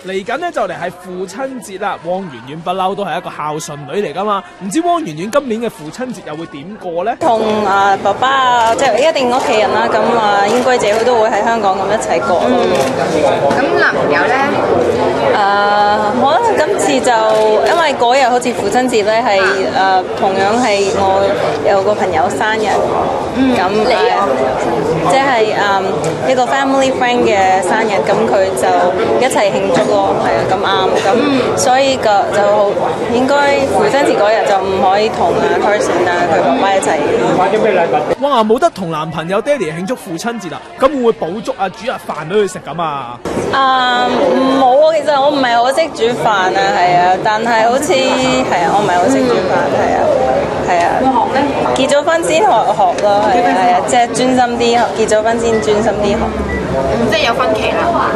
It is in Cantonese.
嚟緊咧就嚟係父親節啦，汪圓圓不嬲都係一個孝順女嚟噶嘛，唔知汪圓圓今年嘅父親節又會點過咧？同爸爸啊，即係一定屋企人啦，咁應該姐夫都會喺香港咁一齊過。咁男朋友咧？可能今次就因為嗰日好似父親節咧係同樣係我有個朋友生日，咁即係一個 family friend 嘅生日，咁佢就一齊慶祝咯，係啊，咁啱，咁所以就應該父親節嗰日就唔可以同Carson佢爸爸一齊。買啲咩禮物？哇！冇得同男朋友爹哋慶祝父親節啦，咁會唔會補足煮日飯俾佢食咁啊？冇啊，其實我唔係好識煮飯啊，係啊，但係好似係啊，我唔係好識煮飯，係啊。會學咧？結咗婚先學咯，係啊，即係專心啲，結咗婚先專心啲學。即係有分期啦。